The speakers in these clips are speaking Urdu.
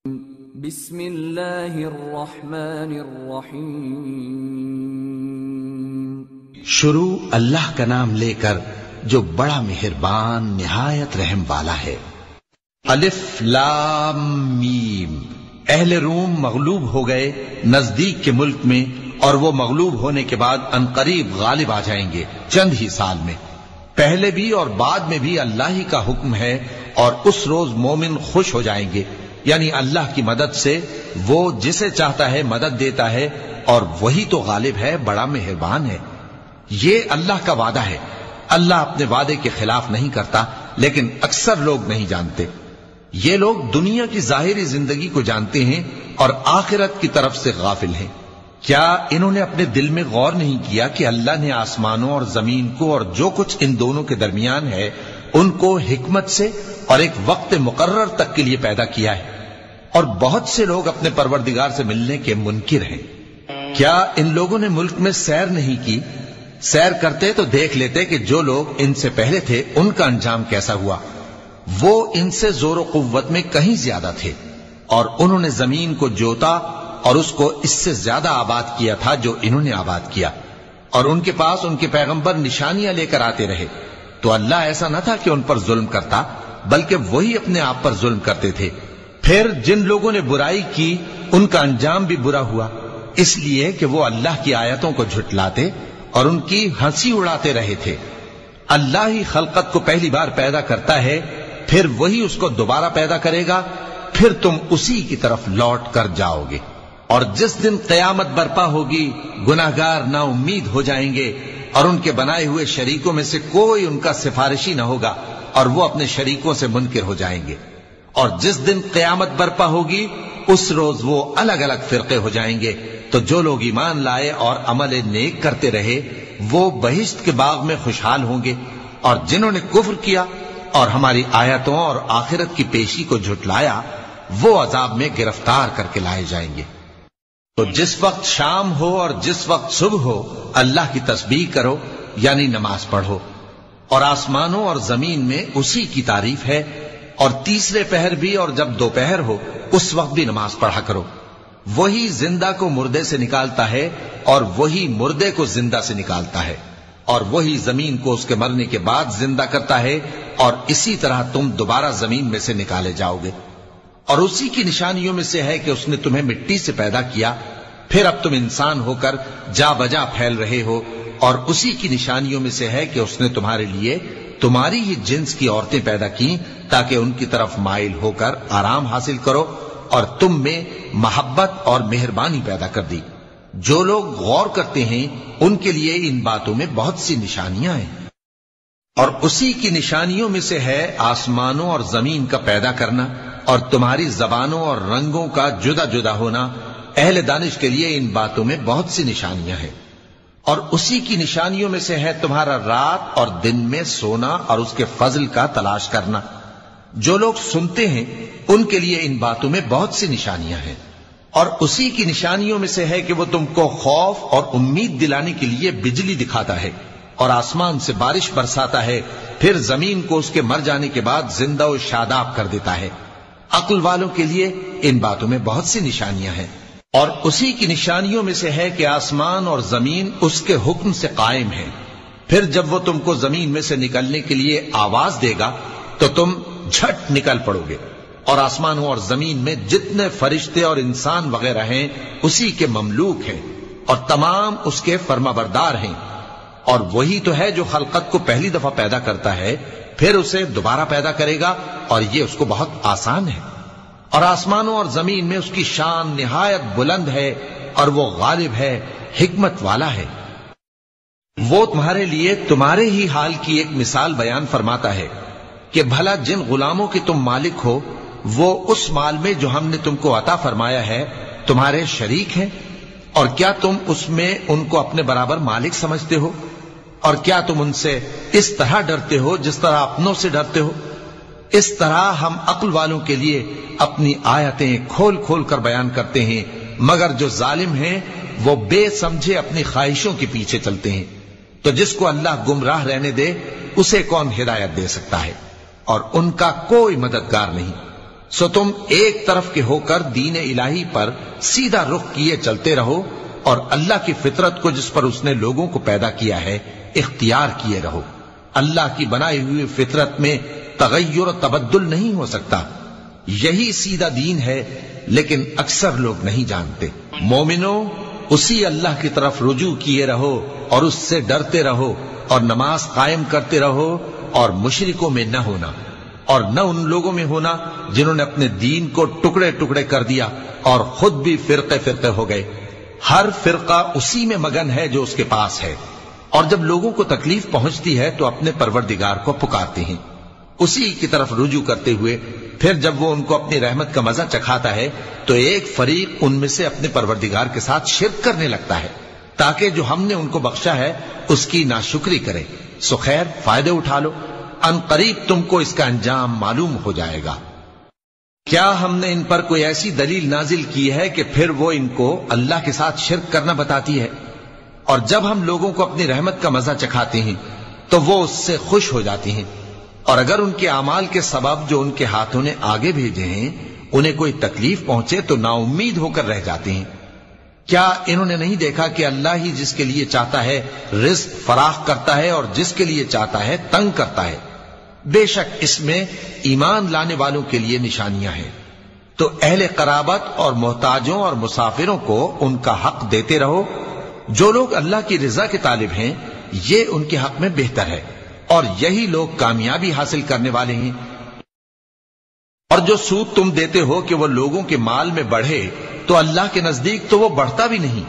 بسم اللہ الرحمن الرحیم شروع اللہ کا نام لے کر جو بڑا مہربان نہایت رحم والا ہے۔ الف لام میم۔ اہل روم مغلوب ہو گئے نزدیک کے ملک میں، اور وہ مغلوب ہونے کے بعد عنقریب غالب آ جائیں گے چند ہی سال میں۔ پہلے بھی اور بعد میں بھی اللہ ہی کا حکم ہے، اور اس روز مومن خوش ہو جائیں گے، یعنی اللہ کی مدد سے وہ جسے چاہتا ہے مدد دیتا ہے، اور وہی تو غالب ہے، بڑا مہربان ہے۔ یہ اللہ کا وعدہ ہے، اللہ اپنے وعدے کے خلاف نہیں کرتا، لیکن اکثر لوگ نہیں جانتے۔ یہ لوگ دنیا کی ظاہری زندگی کو جانتے ہیں اور آخرت کی طرف سے غافل ہیں۔ کیا انہوں نے اپنے دل میں غور نہیں کیا کہ اللہ نے آسمانوں اور زمین کو اور جو کچھ ان دونوں کے درمیان ہے ان کو حکمت سے اور ایک وقت مقرر تک کے لیے پیدا کیا ہے، اور بہت سے لوگ اپنے پروردگار سے ملنے کے منکر ہیں۔ کیا ان لوگوں نے ملک میں سیر نہیں کی؟ سیر کرتے تو دیکھ لیتے کہ جو لوگ ان سے پہلے تھے ان کا انجام کیسا ہوا۔ وہ ان سے زور و قوت میں کہیں زیادہ تھے، اور انہوں نے زمین کو جوتا اور اس کو اس سے زیادہ آباد کیا تھا جو انہوں نے آباد کیا، اور ان کے پاس ان کے پیغمبر نشانیاں لے کر آتے رہے۔ تو اللہ ایسا نہ تھا کہ ان پر ظلم کرتا، بلکہ وہی اپنے آپ پر ظلم کرتے تھے۔ پھر جن لوگوں نے برائی کی ان کا انجام بھی برا ہوا، اس لیے کہ وہ اللہ کی آیتوں کو جھٹلاتے اور ان کی ہنسی اڑاتے رہے تھے۔ اللہ ہی خلقت کو پہلی بار پیدا کرتا ہے، پھر وہی اس کو دوبارہ پیدا کرے گا، پھر تم اسی کی طرف لوٹ کر جاؤ گے۔ اور جس دن قیامت برپا ہوگی گناہگار نا امید ہو جائیں گے، اور ان کے بنائے ہوئے شریکوں میں سے کوئی ان کا سفارشی نہ ہوگا، اور وہ اپنے شریکوں سے منکر ہو جائیں گے۔ اور جس دن قیامت برپا ہوگی اس روز وہ الگ الگ فرقے ہو جائیں گے۔ تو جو لوگ ایمان لائے اور عمل نیک کرتے رہے وہ بہشت کے باغ میں خوشحال ہوں گے، اور جنہوں نے کفر کیا اور ہماری آیتوں اور آخرت کی پیشی کو جھٹلایا وہ عذاب میں گرفتار کر کے لائے جائیں گے۔ تو جس وقت شام ہو اور جس وقت صبح ہو اللہ کی تسبیح کرو، یعنی نماز پڑھو، اور آسمانوں اور زمین میں اسی کی تعریف ہے، اور تیسرے پہر بھی اور جب دوپہر ہو اس وقت بھی نماز پڑھا کرو۔ وہی زندہ کو مردے سے نکالتا ہے اور وہی مردے کو زندہ سے نکالتا ہے، اور وہی زمین کو اس کے مرنے کے بعد زندہ کرتا ہے، اور اسی طرح تم دوبارہ زمین میں سے نکالے جاؤ گے۔ اور اسی کی نشانیوں میں سے ہے کہ اس نے تمہیں مٹی سے پیدا کیا، پھر اب تم انسان ہو کر جا بجا پھیل رہے ہو، اور اسی کی نشانیوں میں سے ہے کہ اس نے تمہارے لیے تمہاری ہی جنس کی عورتیں پیدا کی تاکہ ان کی طرف مائل ہو کر آرام حاصل کرو، اور تم میں محبت اور مہربانی پیدا کر دی۔ جو لوگ غور کرتے ہیں ان کے لیے ان باتوں میں بہت سی نشانیاں ہیں۔ اور اسی کی نشانیوں میں سے ہے آسمانوں اور زمین کا پیدا کرنا، اور تمہاری زبانوں اور رنگوں کا جدا جدا ہونا۔ اہل دانش کے لیے ان باتوں میں بہت سی نشانیاں ہیں۔ اور اسی کی نشانیوں میں سے ہے تمہارا رات اور دن میں سونا اور اس کے فضل کا تلاش کرنا۔ جو لوگ سنتے ہیں ان کے لیے ان باتوں میں بہت سی نشانیاں ہیں۔ اور اسی کی نشانیوں میں سے ہے کہ وہ تم کو خوف اور امید دلانے کے لیے بجلی دکھاتا ہے، اور آسمان سے بارش برساتا ہے، پھر زمین کو اس کے مر جانے کے بعد زندہ و شاداب کر دیتا ہے۔ عقل والوں کے لیے ان باتوں میں بہت سی نشانیاں ہیں۔ اور اسی کی نشانیوں میں سے ہے کہ آسمان اور زمین اس کے حکم سے قائم ہیں، پھر جب وہ تم کو زمین میں سے نکلنے کے لیے آواز دے گا تو تم جھٹ نکل پڑو گے۔ اور آسمانوں اور زمین میں جتنے فرشتے اور انسان وغیرہ ہیں اسی کے مملوک ہیں، اور تمام اس کے فرما بردار ہیں۔ اور وہی تو ہے جو خلقت کو پہلی دفعہ پیدا کرتا ہے، پھر اسے دوبارہ پیدا کرے گا، اور یہ اس کو بہت آسان ہے۔ اور آسمانوں اور زمین میں اس کی شان نہایت بلند ہے، اور وہ غالب ہے، حکمت والا ہے۔ وہ تمہارے لیے تمہارے ہی حال کی ایک مثال بیان فرماتا ہے کہ بھلا جن غلاموں کے تم مالک ہو وہ اس مال میں جو ہم نے تم کو عطا فرمایا ہے تمہارے شریک ہیں، اور کیا تم اس میں ان کو اپنے برابر مالک سمجھتے ہو؟ اور کیا تم ان سے اس طرح ڈرتے ہو جس طرح اپنوں سے ڈرتے ہو؟ اس طرح ہم عقل والوں کے لیے اپنی آیتیں کھول کھول کر بیان کرتے ہیں، مگر جو ظالم ہیں وہ بے سمجھے اپنی خواہشوں کے پیچھے چلتے ہیں۔ تو جس کو اللہ گمراہ رہنے دے اسے کون ہدایت دے سکتا ہے؟ اور ان کا کوئی مددگار نہیں۔ سو تم ایک طرف کے ہو کر دین الہی پر سیدھا رخ کیے چلتے رہو اور اللہ کی فطرت کو جس پر اس نے لوگوں کو پیدا کیا ہے اختیار کیے رہو۔ اللہ کی بنائی ہوئی فطرت میں تغیر و تبدل نہیں ہو سکتا، یہی سیدھا دین ہے، لیکن اکثر لوگ نہیں جانتے۔ مومنو، اسی اللہ کی طرف رجوع کیے رہو اور اس سے ڈرتے رہو اور نماز قائم کرتے رہو اور مشرکوں میں نہ ہونا، اور نہ ان لوگوں میں ہونا جنہوں نے اپنے دین کو ٹکڑے ٹکڑے کر دیا اور خود بھی فرقے فرقے ہو گئے۔ ہر فرقہ اسی میں مگن ہے جو اس کے پاس ہے، اور جب لوگوں کو تکلیف پہنچتی ہے تو اپنے پروردگار کو پکارتے ہیں، اسی کی طرف رجوع کرتے ہوئے پھر جب وہ ان کو اپنی رحمت کا مزہ چکھاتا ہے تو ایک فریق ان میں سے اپنے پروردگار کے ساتھ شرک کرنے لگتا ہے تاکہ جو ہم نے ان کو بخشا ہے اس کی ناشکری کرے۔ سو خیر، فائدے اٹھا لو، ان قریب تم کو اس کا انجام معلوم ہو جائے گا۔ کیا ہم نے ان پر کوئی ایسی دلیل نازل کی ہے کہ پھر وہ ان کو اللہ کے ساتھ شرک کرنا بتاتی ہے؟ اور جب ہم لوگوں کو اپنی رحمت کا مزہ چکھاتے ہیں تو وہ اس سے خوش ہو جاتی ہیں، اور اگر ان کے اعمال کے سبب جو ان کے ہاتھوں نے آگے بھیجے ہیں انہیں کوئی تکلیف پہنچے تو نا امید ہو کر رہ جاتے ہیں۔ کیا انہوں نے نہیں دیکھا کہ اللہ ہی جس کے لیے چاہتا ہے رزق فراخ کرتا ہے اور جس کے لیے چاہتا ہے تنگ کرتا ہے؟ بے شک اس میں ایمان لانے والوں کے لیے نشانیاں ہیں۔ تو اہل قرابت اور محتاجوں اور مسافروں کو ان کا حق دیتے رہو۔ جو لوگ اللہ کی رضا کے طالب ہیں یہ ان کے حق میں بہتر ہے، اور یہی لوگ کامیابی حاصل کرنے والے ہیں۔ اور جو سود تم دیتے ہو کہ وہ لوگوں کے مال میں بڑھے تو اللہ کے نزدیک تو وہ بڑھتا بھی نہیں،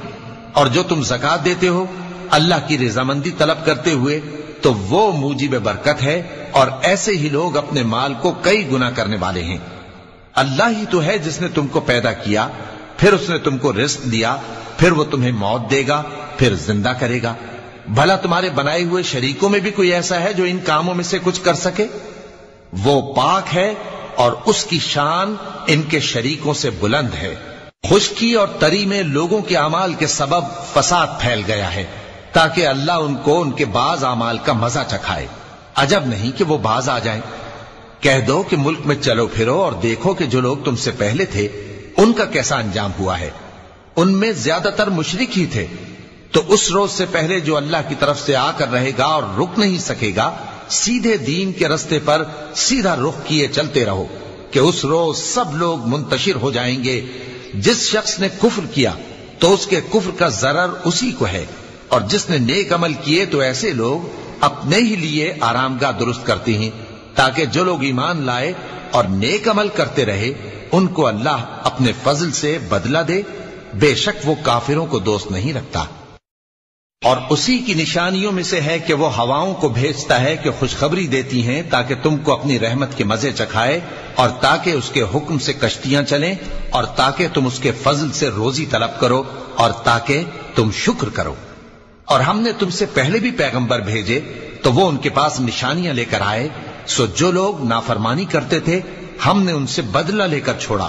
اور جو تم زکوٰۃ دیتے ہو اللہ کی رضامندی طلب کرتے ہوئے تو وہ موجب برکت ہے، اور ایسے ہی لوگ اپنے مال کو کئی گنا کرنے والے ہیں۔ اللہ ہی تو ہے جس نے تم کو پیدا کیا، پھر اس نے تم کو رزق دیا، پھر وہ تمہیں موت دے گا، پھر زندہ کرے گا۔ بھلا تمہارے بنائے ہوئے شریکوں میں بھی کوئی ایسا ہے جو ان کاموں میں سے کچھ کر سکے؟ وہ پاک ہے اور اس کی شان ان کے شریکوں سے بلند ہے۔ خشکی اور تری میں لوگوں کے اعمال کے سبب فساد پھیل گیا ہے تاکہ اللہ ان کو ان کے بعض اعمال کا مزہ چکھائے۔ عجب نہیں کہ وہ باز آ جائیں۔ کہہ دو کہ ملک میں چلو پھرو اور دیکھو کہ جو لوگ تم سے پہلے تھے ان کا کیسا انجام ہوا ہے۔ ان میں زیادہ تر مشرک ہی تھے، تو اس روز سے پہلے جو اللہ کی طرف سے آ کر رہے گا اور رک نہیں سکے گا، سیدھے دین کے رستے پر سیدھا رخ کیے چلتے رہو کہ اس روز سب لوگ منتشر ہو جائیں گے۔ جس شخص نے کفر کیا تو اس کے کفر کا ضرر اسی کو ہے، اور جس نے نیک عمل کیے تو ایسے لوگ اپنے ہی لیے آرامگاہ درست کرتے ہیں تاکہ جو لوگ ایمان لائے اور نیک عمل کرتے رہے ان کو اللہ اپنے فضل سے بدلہ دے۔ بے شک وہ کافروں کو دوست نہیں رکھتا۔ اور اسی کی نشانیوں میں سے ہے کہ وہ ہواؤں کو بھیجتا ہے کہ خوشخبری دیتی ہیں تاکہ تم کو اپنی رحمت کے مزے چکھائے، اور تاکہ اس کے حکم سے کشتیاں چلیں، اور تاکہ تم اس کے فضل سے روزی طلب کرو، اور تاکہ تم شکر کرو۔ اور ہم نے تم سے پہلے بھی پیغمبر بھیجے تو وہ ان کے پاس نشانیاں لے کر آئے، سو جو لوگ نافرمانی کرتے تھے ہم نے ان سے بدلہ لے کر چھوڑا،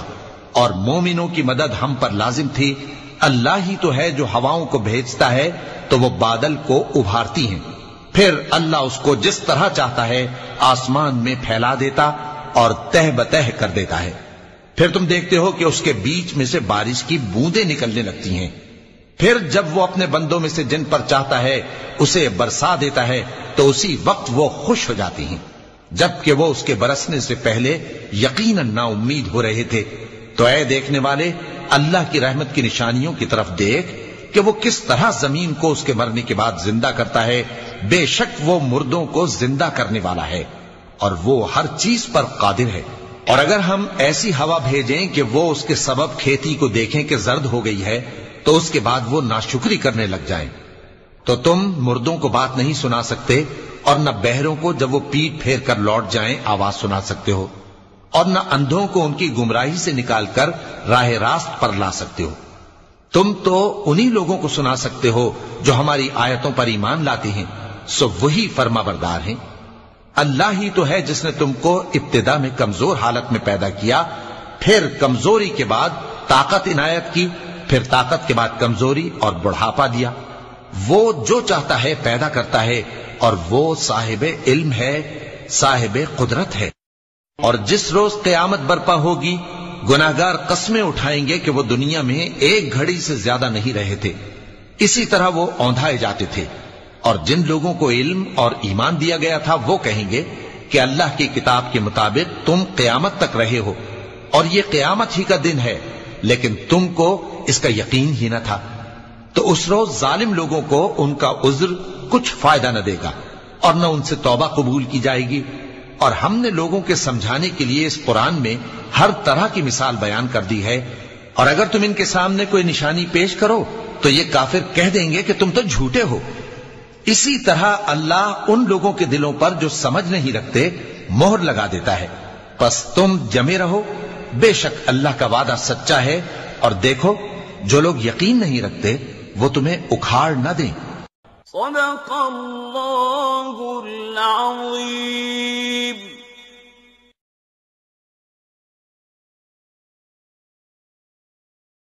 اور مومنوں کی مدد ہم پر لازم تھی۔ اللہ ہی تو ہے جو ہواؤں کو بھیجتا ہے تو وہ بادل کو ابھارتی ہیں، پھر اللہ اس کو جس طرح چاہتا ہے آسمان میں پھیلا دیتا اور تہ بتہ کر دیتا ہے۔ پھر تم دیکھتے ہو کہ اس کے بیچ میں سے بارش کی بوندیں نکلنے لگتی ہیں، پھر جب وہ اپنے بندوں میں سے جن پر چاہتا ہے اسے برسا دیتا ہے تو اسی وقت وہ خوش ہو جاتی ہیں، جبکہ وہ اس کے برسنے سے پہلے یقیناً نا امید ہو رہے تھے۔ تو اے دیکھنے والے، اللہ کی رحمت کی نشانیوں کی طرف دیکھ کہ وہ کس طرح زمین کو اس کے مرنے کے بعد زندہ کرتا ہے۔ بے شک وہ مردوں کو زندہ کرنے والا ہے اور وہ ہر چیز پر قادر ہے۔ اور اگر ہم ایسی ہوا بھیجیں کہ وہ اس کے سبب کھیتی کو دیکھیں کہ زرد ہو گئی ہے تو اس کے بعد وہ ناشکری کرنے لگ جائیں، تو تم مردوں کو بات نہیں سنا سکتے، اور نہ بہروں کو جب وہ پیٹ پھیر کر لوٹ جائیں آواز سنا سکتے ہو، اور نہ اندھوں کو ان کی گمراہی سے نکال کر راہ راست پر لا سکتے ہو۔ تم تو انہی لوگوں کو سنا سکتے ہو جو ہماری آیتوں پر ایمان لاتے ہیں، سو وہی فرما بردار ہیں۔ اللہ ہی تو ہے جس نے تم کو ابتدا میں کمزور حالت میں پیدا کیا، پھر کمزوری کے بعد طاقت عنایت کی، پھر طاقت کے بعد کمزوری اور بڑھاپا دیا۔ وہ جو چاہتا ہے پیدا کرتا ہے، اور وہ صاحب علم ہے، صاحب قدرت ہے۔ اور جس روز قیامت برپا ہوگی گناہگار قسمیں اٹھائیں گے کہ وہ دنیا میں ایک گھڑی سے زیادہ نہیں رہے تھے، اسی طرح وہ اوندھائے جاتے تھے۔ اور جن لوگوں کو علم اور ایمان دیا گیا تھا وہ کہیں گے کہ اللہ کی کتاب کے مطابق تم قیامت تک رہے ہو، اور یہ قیامت ہی کا دن ہے، لیکن تم کو اس کا یقین ہی نہ تھا۔ تو اس روز ظالم لوگوں کو ان کا عذر کچھ فائدہ نہ دے گا، اور نہ ان سے توبہ قبول کی جائے گی۔ اور ہم نے لوگوں کے سمجھانے کے لیے اس قرآن میں ہر طرح کی مثال بیان کر دی ہے، اور اگر تم ان کے سامنے کوئی نشانی پیش کرو تو یہ کافر کہہ دیں گے کہ تم تو جھوٹے ہو۔ اسی طرح اللہ ان لوگوں کے دلوں پر جو سمجھ نہیں رکھتے مہر لگا دیتا ہے۔ پس تم جمے رہو، بے شک اللہ کا وعدہ سچا ہے، اور دیکھو جو لوگ یقین نہیں رکھتے وہ تمہیں اکھاڑ نہ دیں۔ صدق اللہ العظیم۔